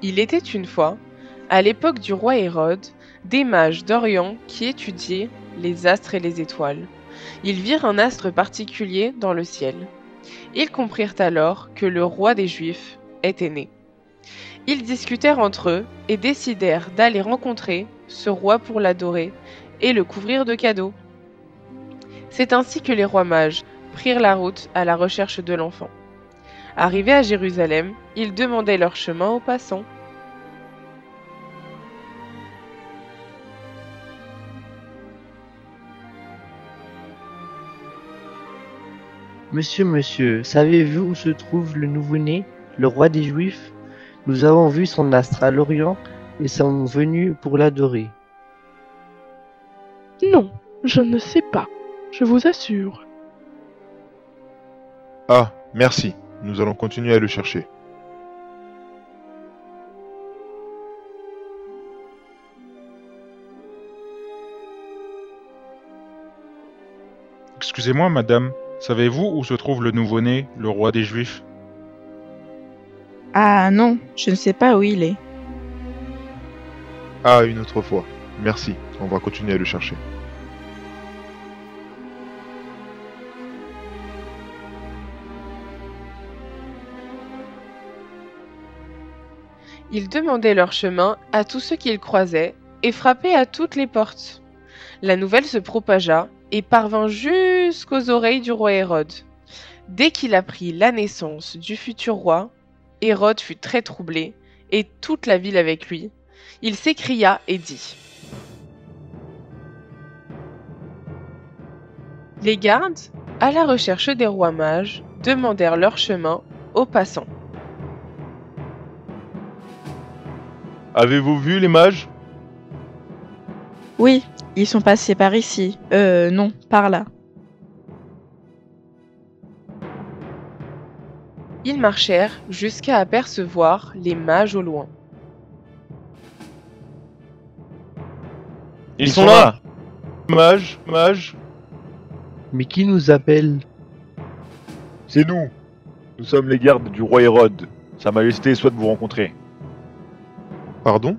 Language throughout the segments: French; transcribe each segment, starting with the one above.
Il était une fois, à l'époque du roi Hérode, des mages d'Orient qui étudiaient les astres et les étoiles. Ils virent un astre particulier dans le ciel. Ils comprirent alors que le roi des Juifs était né. Ils discutèrent entre eux et décidèrent d'aller rencontrer ce roi pour l'adorer et le couvrir de cadeaux. C'est ainsi que les rois mages prirent la route à la recherche de l'enfant. Arrivés à Jérusalem, ils demandaient leur chemin aux passants. Monsieur, savez-vous où se trouve le nouveau-né, le roi des Juifs? Nous avons vu son astre à l'Orient et sommes venus pour l'adorer. Non, je ne sais pas, je vous assure. Ah, merci. Nous allons continuer à le chercher. Excusez-moi, madame, savez-vous où se trouve le nouveau-né, le roi des Juifs? Ah non, je ne sais pas où il est. Ah, une autre fois. Merci. On va continuer à le chercher. Ils demandaient leur chemin à tous ceux qu'ils croisaient et frappaient à toutes les portes. La nouvelle se propagea et parvint jusqu'aux oreilles du roi Hérode. Dès qu'il apprit la naissance du futur roi, Hérode fut très troublé, et toute la ville avec lui. Il s'écria et dit: Les gardes, à la recherche des rois mages, demandèrent leur chemin aux passants. Avez-vous vu les mages? Oui, ils sont passés par ici. Non, par là. Ils marchèrent jusqu'à apercevoir les mages au loin. Ils sont là! Mages, mages, Mais qui nous appelle? C'est nous. Nous sommes les gardes du roi Hérode. Sa Majesté souhaite vous rencontrer. pardon?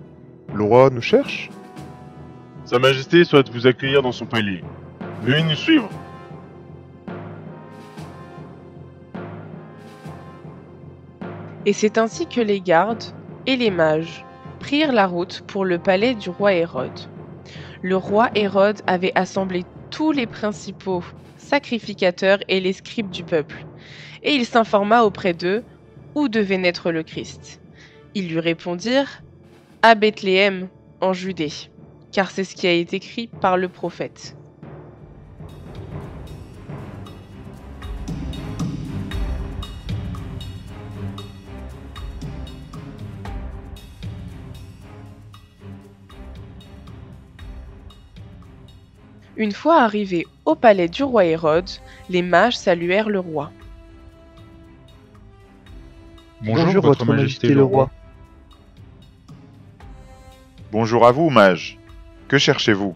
Le roi nous cherche? Sa Majesté souhaite vous accueillir dans son palais. Veuillez nous suivre. Et c'est ainsi que les gardes et les mages prirent la route pour le palais du roi Hérode. Le roi Hérode avait assemblé tous les principaux sacrificateurs et les scribes du peuple, et il s'informa auprès d'eux où devait naître le Christ. Ils lui répondirent: à Bethléem, en Judée, car c'est ce qui a été écrit par le prophète. Une fois arrivés au palais du roi Hérode, les mages saluèrent le roi. Bonjour, votre majesté le roi. Bonjour à vous, mages. Que cherchez-vous?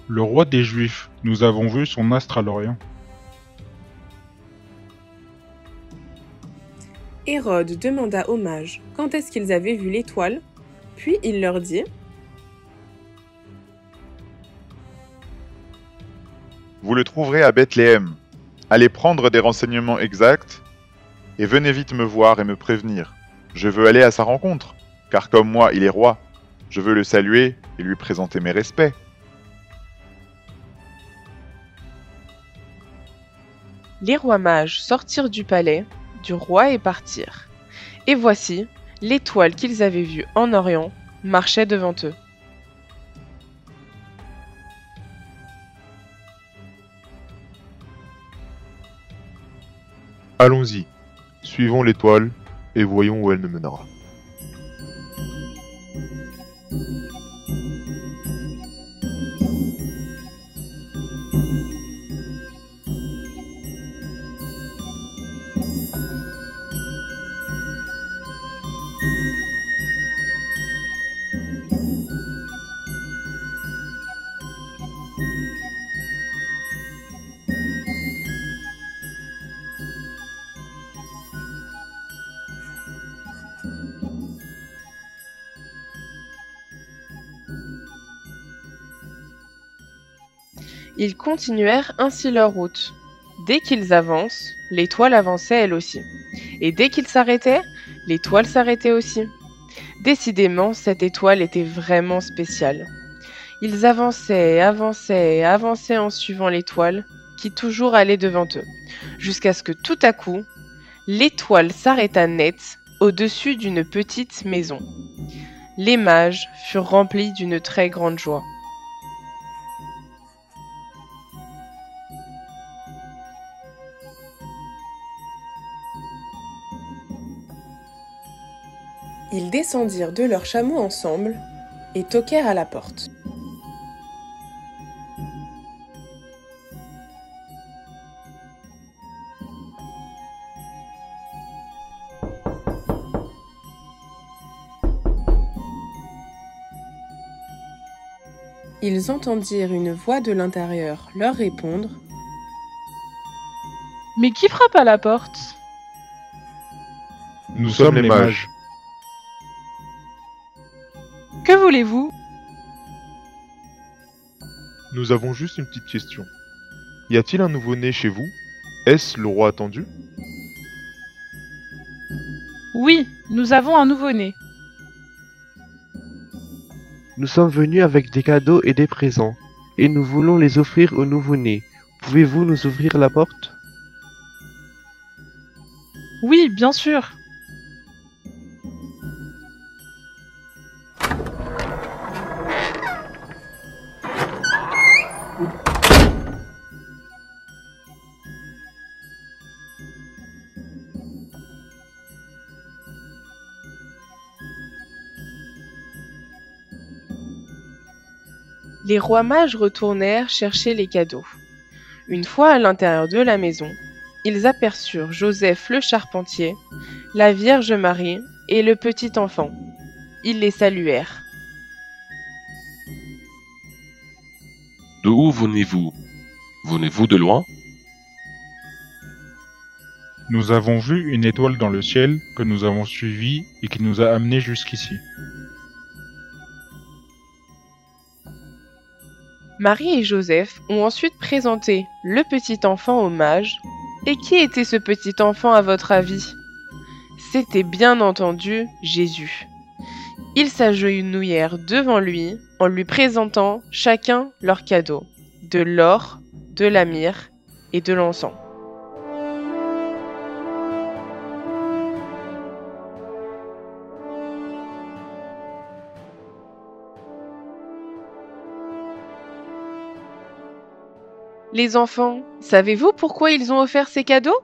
Le roi des Juifs, nous avons vu son astre à l'Orient. Hérode demanda aux mages quand est-ce qu'ils avaient vu l'étoile, puis il leur dit: Vous le trouverez à Bethléem. Allez prendre des renseignements exacts et venez vite me voir et me prévenir. Je veux aller à sa rencontre, car comme moi, il est roi. Je veux le saluer et lui présenter mes respects. Les rois mages sortirent du palais du roi et partirent. Et voici, l'étoile qu'ils avaient vue en Orient marchait devant eux. Allons-y, suivons l'étoile et voyons où elle nous mènera. Ils continuèrent ainsi leur route. Dès qu'ils avancent, l'étoile avançait elle aussi. Et dès qu'ils s'arrêtaient, l'étoile s'arrêtait aussi. Décidément, cette étoile était vraiment spéciale. Ils avançaient, avançaient, avançaient en suivant l'étoile, qui toujours allait devant eux, jusqu'à ce que tout à coup, l'étoile s'arrêta net au-dessus d'une petite maison. Les mages furent remplis d'une très grande joie. Ils descendirent de leur chameau ensemble et toquèrent à la porte. Ils entendirent une voix de l'intérieur leur répondre. Mais qui frappe à la porte? Nous sommes les mages. Que voulez-vous? Nous avons juste une petite question. Y a-t-il un nouveau-né chez vous? Est-ce le roi attendu? Oui, nous avons un nouveau-né. Nous sommes venus avec des cadeaux et des présents, et nous voulons les offrir au nouveau-né. Pouvez-vous nous ouvrir la porte? Oui, bien sûr. Les rois mages retournèrent chercher les cadeaux. Une fois à l'intérieur de la maison, ils aperçurent Joseph le charpentier, la Vierge Marie et le petit enfant. Ils les saluèrent. D'où venez-vous? Venez-vous de loin? Nous avons vu une étoile dans le ciel que nous avons suivie et qui nous a amenés jusqu'ici. Marie et Joseph ont ensuite présenté le petit enfant aux mages. Et qui était ce petit enfant à votre avis? C'était bien entendu Jésus. Ils s'agenouillèrent devant lui en lui présentant chacun leur cadeau, de l'or, de la myrrhe et de l'encens. Les enfants, savez-vous pourquoi ils ont offert ces cadeaux?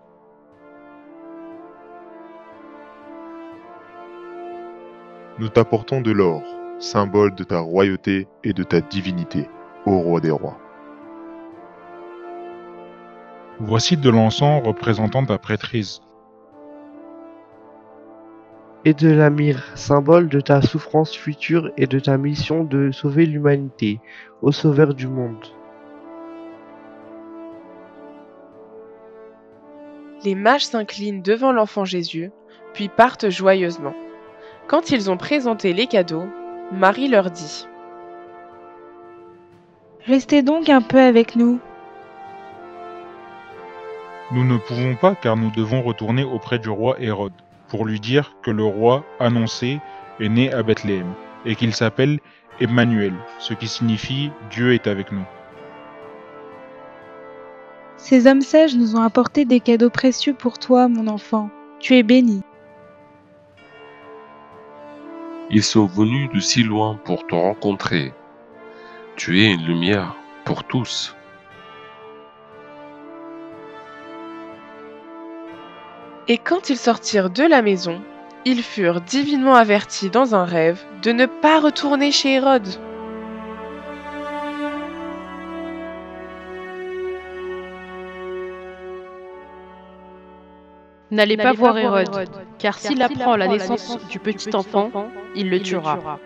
Nous t'apportons de l'or, symbole de ta royauté et de ta divinité, ô roi des rois. Voici de l'encens représentant ta prêtrise. Et de la myrrhe, symbole de ta souffrance future et de ta mission de sauver l'humanité, ô sauveur du monde. Les mages s'inclinent devant l'enfant Jésus, puis partent joyeusement. Quand ils ont présenté les cadeaux, Marie leur dit : « Restez donc un peu avec nous. » Nous ne pouvons pas car nous devons retourner auprès du roi Hérode pour lui dire que le roi annoncé est né à Bethléem et qu'il s'appelle Emmanuel, ce qui signifie Dieu est avec nous. Ces hommes sages nous ont apporté des cadeaux précieux pour toi, mon enfant. Tu es béni. Ils sont venus de si loin pour te rencontrer. Tu es une lumière pour tous. Et quand ils sortirent de la maison, ils furent divinement avertis dans un rêve de ne pas retourner chez Hérode. N'allez pas voir Hérode, car s'il apprend la naissance du petit enfant, il le tuera.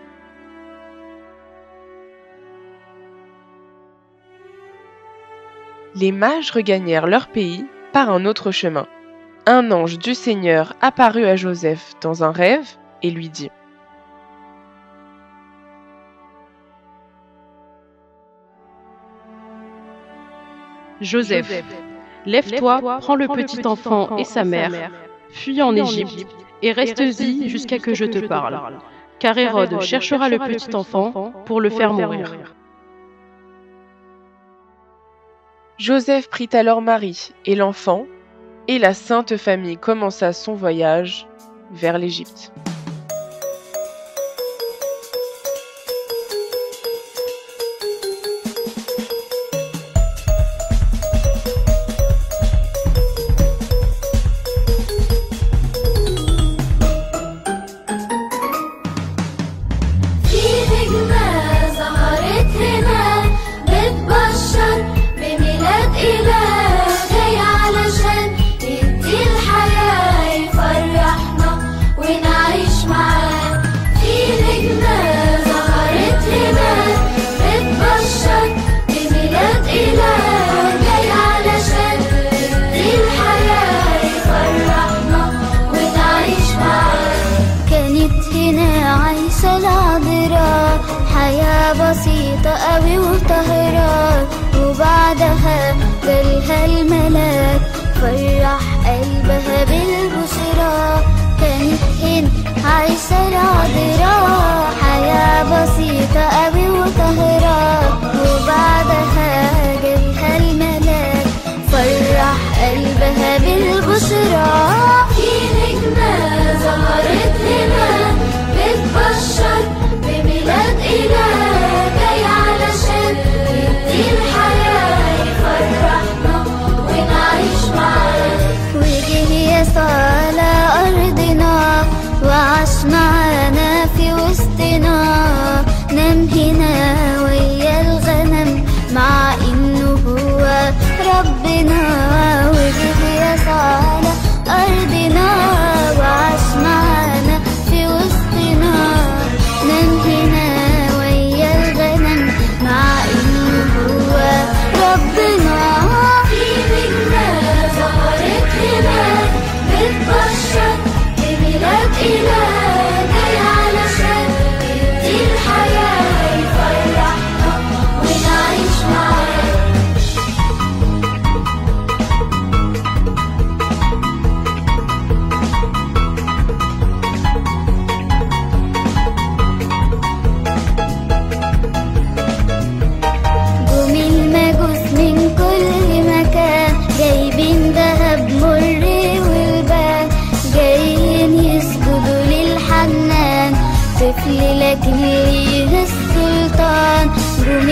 Les mages regagnèrent leur pays par un autre chemin. Un ange du Seigneur apparut à Joseph dans un rêve et lui dit : « Joseph, lève-toi, prends le petit enfant et sa mère, fuis en Égypte, et reste-y jusqu'à que je te parle. Car Hérode cherchera le petit enfant pour le faire mourir. Joseph prit alors Marie et l'enfant, et la Sainte Famille commença son voyage vers l'Égypte. بسيطة أوي وطهران، وبعدها جالها الملاك فرح قلبها بالبشرى. كانت هنا عايشة العذراء حياة بسيطة أوي وطهران، وبعدها جالها الملاك فرح قلبها بالبشرى. في نجمة ظهرت هنا بتبشر بميلاد إله جاي علشان يدي الحياة يفرحنا ونعيش معاه. وجه يسوع على أرضنا وعاش معانا في وسطنا، نام هنا ويا الغنم مع إنه هو ربنا. وجه يسوع على أرضنا وعاش معانا في وسطنا، نام هنا ويا الغنم مع إنه هو ربنا. في نجمة ظهرت هنا بتبشر بميلاد إله جاي علشان يدي الحياة يفرحنا ونعيش معاه. جايبين دهب مر والبان، جايين يسجدوا للحنان طفل لكن ليه السلطان. جم